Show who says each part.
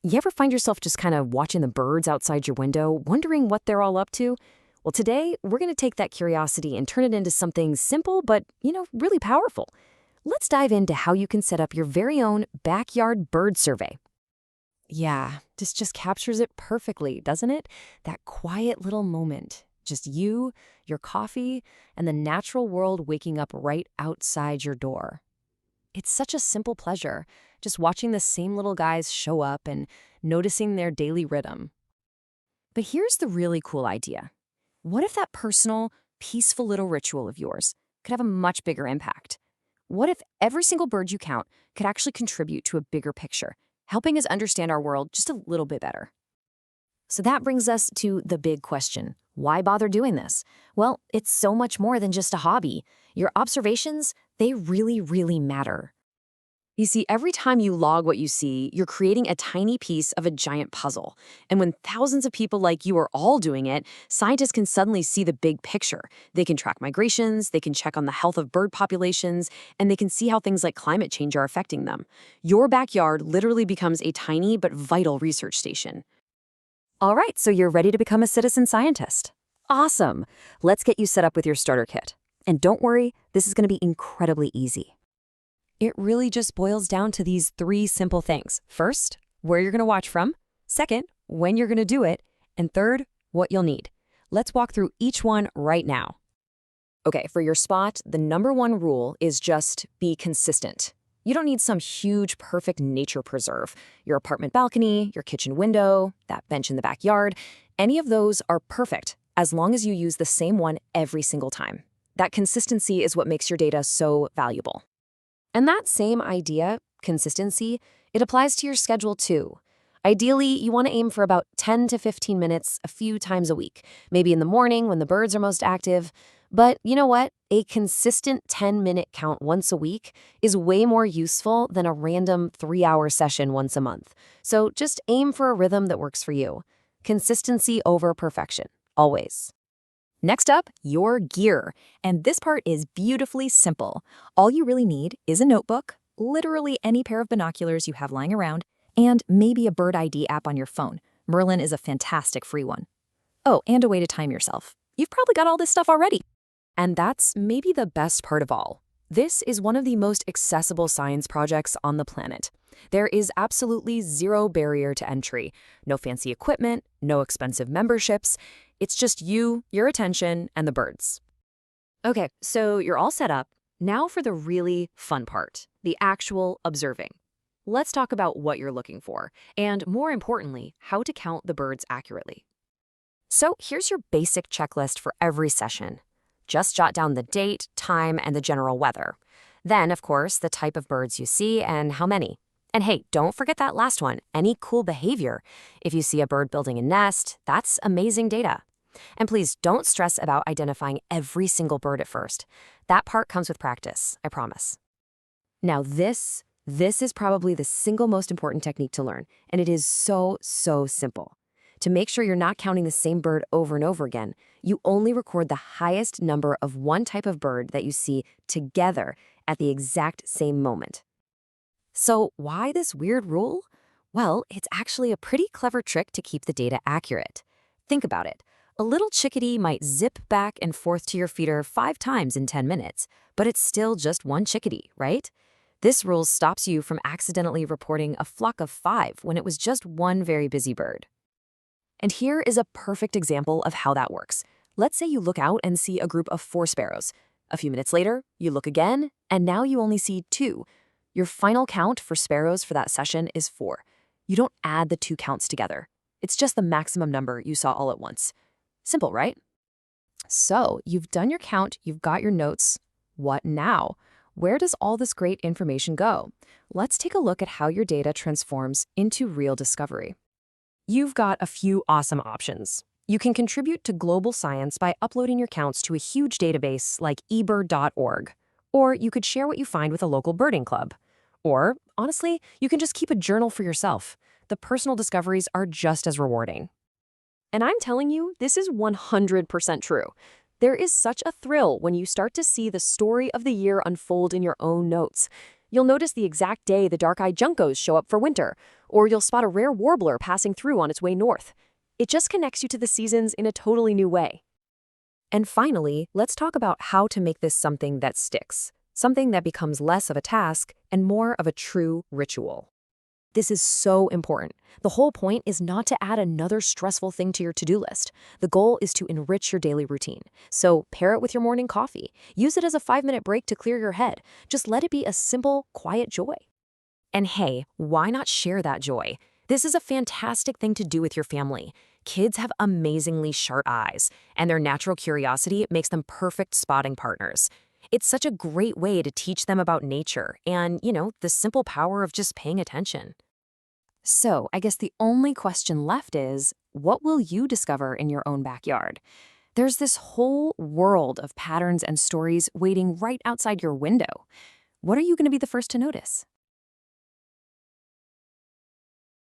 Speaker 1: You ever find yourself just kind of watching the birds outside your window, wondering what they're all up to? Well, today, we're going to take that curiosity and turn it into something simple but, really powerful. Let's dive into how you can set up your very own backyard bird survey. Yeah, this just captures it perfectly, doesn't it? That quiet little moment. Just you, your coffee, and the natural world waking up right outside your door. It's such a simple pleasure, just watching the same little guys show up and noticing their daily rhythm. But here's the really cool idea. What if that personal, peaceful little ritual of yours could have a much bigger impact? What if every single bird you count could actually contribute to a bigger picture, helping us understand our world just a little bit better? So that brings us to the big question. Why bother doing this? Well, it's so much more than just a hobby. Your observations, they really, really matter. You see, every time you log what you see, you're creating a tiny piece of a giant puzzle. And when thousands of people like you are all doing it, scientists can suddenly see the big picture. They can track migrations, they can check on the health of bird populations, and they can see how things like climate change are affecting them. Your backyard literally becomes a tiny but vital research station. All right, so you're ready to become a citizen scientist. Awesome! Let's get you set up with your starter kit. And don't worry, this is going to be incredibly easy. It really just boils down to these 3 simple things. First, where you're going to watch from. Second, when you're going to do it. And third, what you'll need. Let's walk through each one right now. Okay, for your spot, the #1 rule is just be consistent. You don't need some huge, perfect nature preserve. Your apartment balcony, your kitchen window, that bench in the backyard, any of those are perfect as long as you use the same one every single time. That consistency is what makes your data so valuable. And that same idea, consistency, it applies to your schedule too. Ideally, you want to aim for about 10 to 15 minutes a few times a week, maybe in the morning when the birds are most active. But you know what? A consistent 10-minute count once a week is way more useful than a random 3-hour session once a month. So just aim for a rhythm that works for you. Consistency over perfection, always. Next up, your gear. And this part is beautifully simple. All you really need is a notebook, literally any pair of binoculars you have lying around, and maybe a bird ID app on your phone. Merlin is a fantastic free one. Oh, and a way to time yourself. You've probably got all this stuff already. And that's maybe the best part of all. This is one of the most accessible science projects on the planet. There is absolutely zero barrier to entry. No fancy equipment, no expensive memberships. It's just you, your attention, and the birds. Okay, so you're all set up. Now for the really fun part, the actual observing. Let's talk about what you're looking for, and more importantly, how to count the birds accurately. So here's your basic checklist for every session. Just jot down the date, time, and the general weather. Then, of course, the type of birds you see and how many. And hey, don't forget that last one, any cool behavior. If you see a bird building a nest, that's amazing data. And please don't stress about identifying every single bird at first. That part comes with practice, I promise. Now this is probably the single most important technique to learn, and it is so simple. To make sure you're not counting the same bird over and over again, you only record the highest number of one type of bird that you see together at the exact same moment. So why this weird rule? Well, it's actually a pretty clever trick to keep the data accurate. Think about it. A little chickadee might zip back and forth to your feeder 5 times in 10 minutes, but it's still just one chickadee, right? This rule stops you from accidentally reporting a flock of 5 when it was just one very busy bird. And here is a perfect example of how that works. Let's say you look out and see a group of 4 sparrows. A few minutes later, you look again, and now you only see 2. Your final count for sparrows for that session is 4. You don't add the 2 counts together. It's just the maximum number you saw all at once. Simple, right? So you've done your count, you've got your notes. What now? Where does all this great information go? Let's take a look at how your data transforms into real discovery. You've got a few awesome options. You can contribute to global science by uploading your counts to a huge database like ebird.org. Or you could share what you find with a local birding club. Or, honestly, you can just keep a journal for yourself. The personal discoveries are just as rewarding. And I'm telling you, this is 100% true. There is such a thrill when you start to see the story of the year unfold in your own notes. You'll notice the exact day the dark-eyed juncos show up for winter,
Speaker 2: or you'll spot a rare warbler passing through on its way north. It just connects you to the seasons in a totally new way.
Speaker 1: And finally, let's talk about how to make this something that sticks, something that becomes less of a task and more of a true ritual. This is so important. The whole point is not to add another stressful thing to your to-do list. The goal is to enrich your daily routine. So pair it with your morning coffee. Use it as a 5-minute break to clear your head. Just let it be a simple, quiet joy. And hey, why not share that joy? This is a fantastic thing to do with your family. Kids have amazingly sharp eyes, and their natural curiosity makes them perfect spotting partners. It's such a great way to teach them about nature and, the simple power of just paying attention. So, I guess the only question left is, what will you discover in your own backyard? There's this whole world of patterns and stories waiting right outside your window. What are you going to be the first to notice?